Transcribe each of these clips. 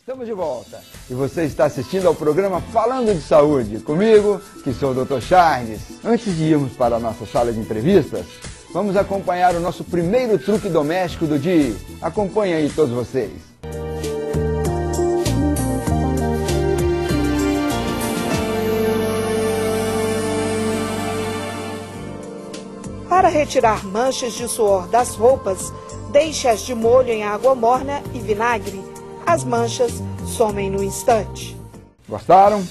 Estamos de volta e você está assistindo ao programa Falando de Saúde, comigo, que sou o Dr. Charles. Antes de irmos para a nossa sala de entrevistas, vamos acompanhar o nosso primeiro truque doméstico do dia. Acompanhem aí todos vocês. Para retirar manchas de suor das roupas, deixe-as de molho em água morna e vinagre. As manchas somem no instante. Gostaram?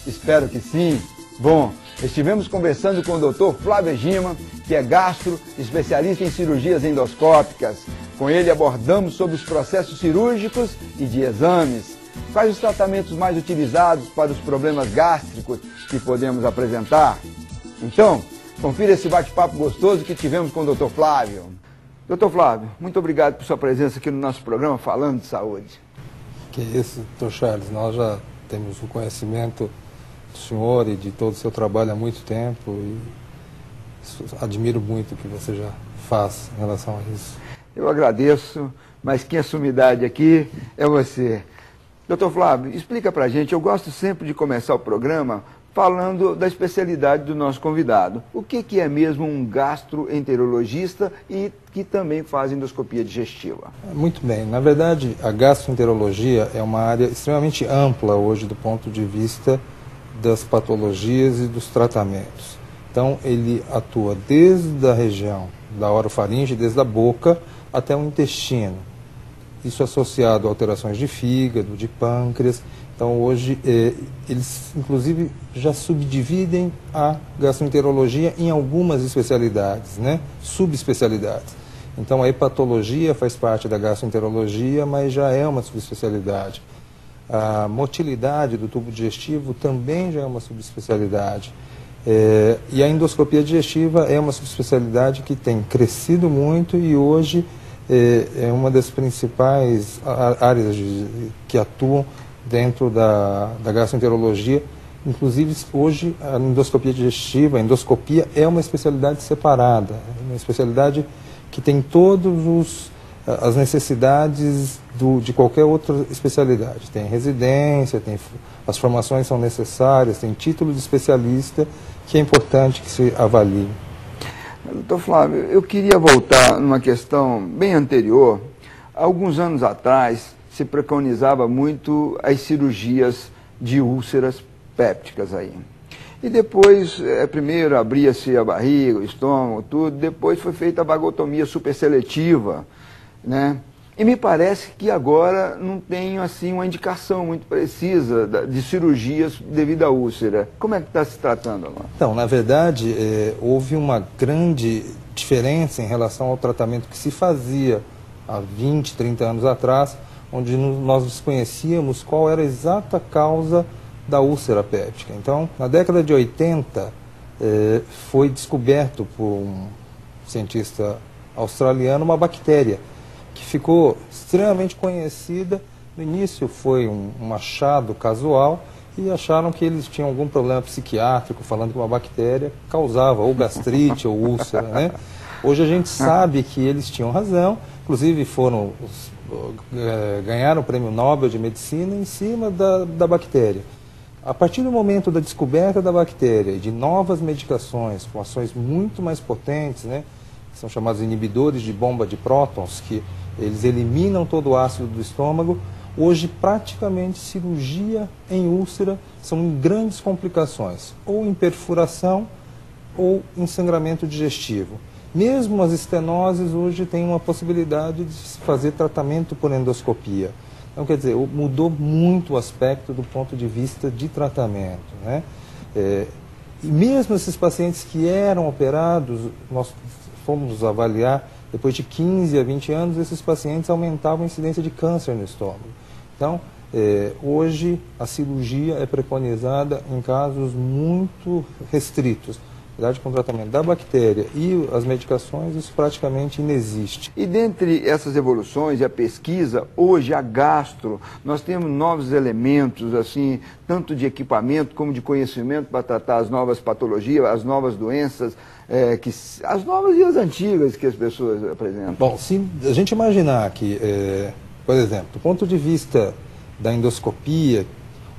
Espero que sim. Bom, estivemos conversando com o Dr. Flávio Egima, que é gastro, especialista em cirurgias endoscópicas. Com ele abordamos sobre os processos cirúrgicos e de exames. Quais os tratamentos mais utilizados para os problemas gástricos que podemos apresentar? Então, confira esse bate-papo gostoso que tivemos com o Dr. Flávio. Dr. Flávio, muito obrigado por sua presença aqui no nosso programa Falando de Saúde. Que isso, Dr. Charles, nós já temos o conhecimento do senhor e de todo o seu trabalho há muito tempo e admiro muito o que você já faz em relação a isso. Eu agradeço, mas quem assume idade aqui é você. Dr. Flávio, explica pra gente, eu gosto sempre de começar o programa falando da especialidade do nosso convidado. O que é mesmo um gastroenterologista e que também faz endoscopia digestiva? Muito bem. Na verdade, a gastroenterologia é uma área extremamente ampla hoje do ponto de vista das patologias e dos tratamentos. Então, ele atua desde a região da orofaringe, desde a boca até o intestino. Isso associado a alterações de fígado, de pâncreas. Então, hoje, eles, inclusive, já subdividem a gastroenterologia em algumas especialidades, né? Subespecialidades. Então, a hepatologia faz parte da gastroenterologia, mas já é uma subespecialidade. A motilidade do tubo digestivo também já é uma subespecialidade. E a endoscopia digestiva é uma subespecialidade que tem crescido muito e hoje é uma das principais áreas que atuam dentro da gastroenterologia. Inclusive, hoje, a endoscopia digestiva, a endoscopia é uma especialidade separada, uma especialidade que tem todas as necessidades de qualquer outra especialidade. Tem residência, as formações são necessárias, tem título de especialista, que é importante que se avalie. Doutor Flávio, eu queria voltar numa questão bem anterior. Há alguns anos atrás, se preconizava muito as cirurgias de úlceras pépticas aí. E depois, primeiro abria-se a barriga, o estômago, tudo, depois foi feita a vagotomia superseletiva, né? E me parece que agora não tem assim uma indicação muito precisa de cirurgias devido à úlcera. Como é que está se tratando agora? Então, na verdade, houve uma grande diferença em relação ao tratamento que se fazia há 20, 30 anos atrás, onde nós desconhecíamos qual era a exata causa da úlcera péptica. Então, na década de 80, foi descoberto por um cientista australiano uma bactéria que ficou extremamente conhecida. No início foi um achado casual e acharam que eles tinham algum problema psiquiátrico, falando que uma bactéria causava ou gastrite ou úlcera, né? Hoje a gente sabe que eles tinham razão, inclusive ganharam o Prêmio Nobel de Medicina em cima da bactéria. A partir do momento da descoberta da bactéria e de novas medicações com ações muito mais potentes, né, que são chamados inibidores de bomba de prótons, que eles eliminam todo o ácido do estômago, hoje praticamente cirurgia em úlcera são em grandes complicações, ou em perfuração ou em sangramento digestivo. Mesmo as estenoses hoje têm uma possibilidade de fazer tratamento por endoscopia. Então, quer dizer, mudou muito o aspecto do ponto de vista de tratamento, né? E mesmo esses pacientes que eram operados, nós fomos avaliar, depois de 15 a 20 anos, esses pacientes aumentavam a incidência de câncer no estômago. Então, hoje a cirurgia é preconizada em casos muito restritos. Na verdade, com o tratamento da bactéria e as medicações, isso praticamente inexiste. E dentre essas evoluções e a pesquisa, hoje a gastro, nós temos novos elementos, assim, tanto de equipamento como de conhecimento para tratar as novas patologias, as novas doenças, as novas e as antigas que as pessoas apresentam. Bom, se a gente imaginar que, por exemplo, do ponto de vista da endoscopia,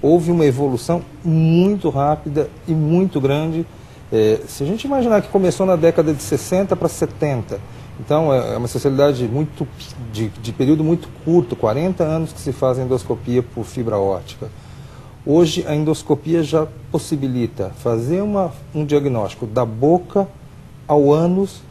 houve uma evolução muito rápida e muito grande. Se a gente imaginar que começou na década de 60 para 70, então é uma especialidade muito, de período muito curto, 40 anos que se faz endoscopia por fibra óptica. Hoje a endoscopia já possibilita fazer um diagnóstico da boca ao ânus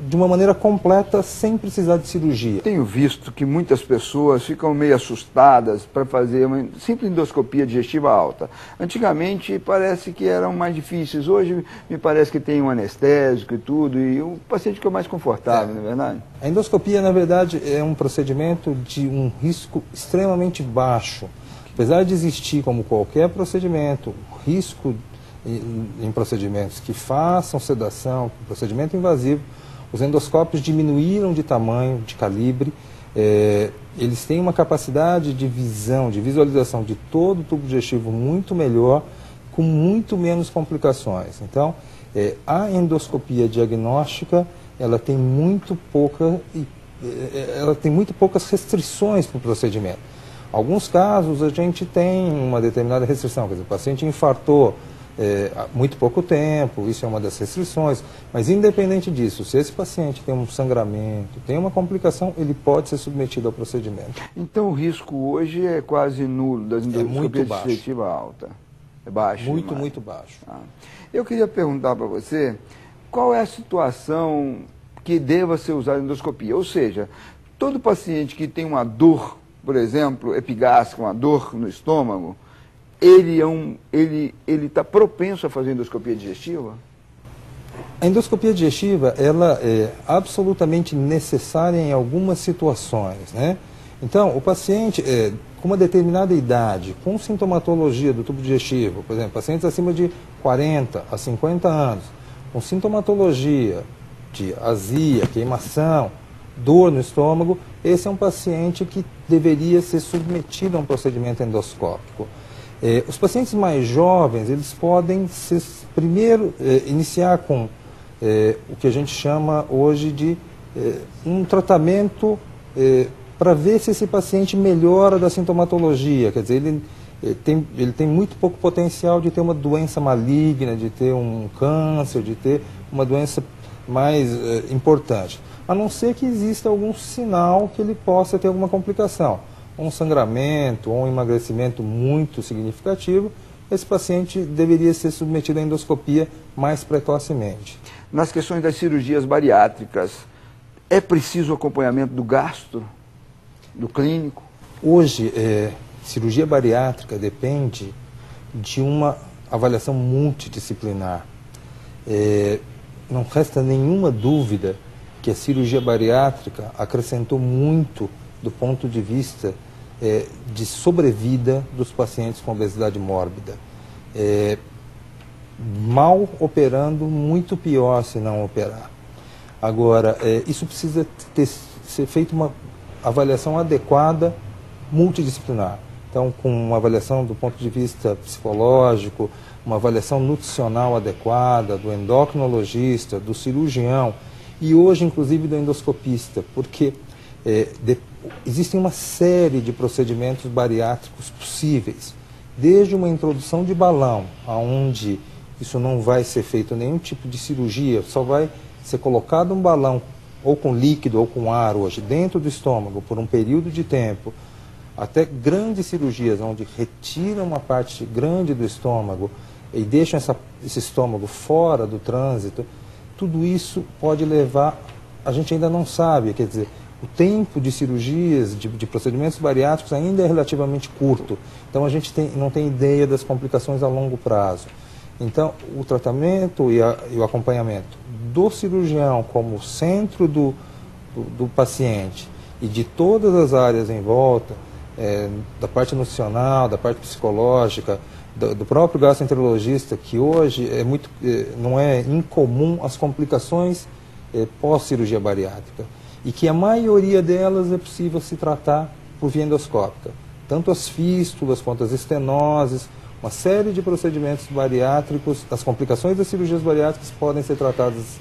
de uma maneira completa, sem precisar de cirurgia. Tenho visto que muitas pessoas ficam meio assustadas para fazer uma simples endoscopia digestiva alta. Antigamente parece que eram mais difíceis, hoje me parece que tem um anestésico e tudo, e o paciente fica mais confortável, não é verdade? A endoscopia, na verdade, é um procedimento de um risco extremamente baixo. Apesar de existir, como qualquer procedimento, risco em procedimentos que façam sedação, procedimento invasivo, os endoscópios diminuíram de tamanho, de calibre, eles têm uma capacidade de visão, de visualização de todo o tubo digestivo muito melhor, com muito menos complicações. Então, a endoscopia diagnóstica, ela tem muito poucas restrições para o procedimento. Em alguns casos, a gente tem uma determinada restrição, quer dizer, o paciente infartou há muito pouco tempo, isso é uma das restrições, mas independente disso, se esse paciente tem um sangramento, tem uma complicação, ele pode ser submetido ao procedimento. Então o risco hoje é quase nulo das endoscopias digestiva alta? É baixo? Muito baixo. Eu queria perguntar para você, qual é a situação que deva ser usada a endoscopia? Ou seja, todo paciente que tem uma dor, por exemplo, epigástrica, uma dor no estômago, ele está propenso a fazer endoscopia digestiva? A endoscopia digestiva, ela é absolutamente necessária em algumas situações, né? Então, o paciente com uma determinada idade, com sintomatologia do tubo digestivo, por exemplo, pacientes acima de 40 a 50 anos, com sintomatologia de azia, queimação, dor no estômago, esse é um paciente que deveria ser submetido a um procedimento endoscópico. Os pacientes mais jovens, eles podem primeiro iniciar com o que a gente chama hoje de um tratamento para ver se esse paciente melhora da sintomatologia. Quer dizer, ele tem muito pouco potencial de ter uma doença maligna, de ter um câncer, de ter uma doença mais importante. A não ser que exista algum sinal que ele possa ter alguma complicação. Um sangramento ou um emagrecimento muito significativo, esse paciente deveria ser submetido à endoscopia mais precocemente. Nas questões das cirurgias bariátricas, é preciso acompanhamento do gastro, do clínico? Hoje, cirurgia bariátrica depende de uma avaliação multidisciplinar. Não resta nenhuma dúvida que a cirurgia bariátrica acrescentou muito do ponto de vista de sobrevida dos pacientes com obesidade mórbida. Mal operando, muito pior se não operar. Agora, isso precisa ser feita uma avaliação adequada, multidisciplinar. Então, com uma avaliação do ponto de vista psicológico, uma avaliação nutricional adequada, do endocrinologista, do cirurgião e hoje, inclusive, do endoscopista, porque existem uma série de procedimentos bariátricos possíveis, desde uma introdução de balão, onde isso não vai ser feito nenhum tipo de cirurgia, só vai ser colocado um balão, ou com líquido ou com ar hoje, dentro do estômago por um período de tempo, até grandes cirurgias, onde retiram uma parte grande do estômago e deixam esse estômago fora do trânsito, tudo isso pode levar, a gente ainda não sabe, quer dizer, o tempo de cirurgias, de procedimentos bariátricos ainda é relativamente curto. Então a gente não tem ideia das complicações a longo prazo. Então o tratamento e o acompanhamento do cirurgião como centro do paciente e de todas as áreas em volta, da parte nutricional, da parte psicológica, do próprio gastroenterologista, que hoje não é incomum as complicações pós-cirurgia bariátrica. E que a maioria delas é possível se tratar por via endoscópica. Tanto as fístulas quanto as estenoses, uma série de procedimentos bariátricos, as complicações das cirurgias bariátricas podem ser tratadas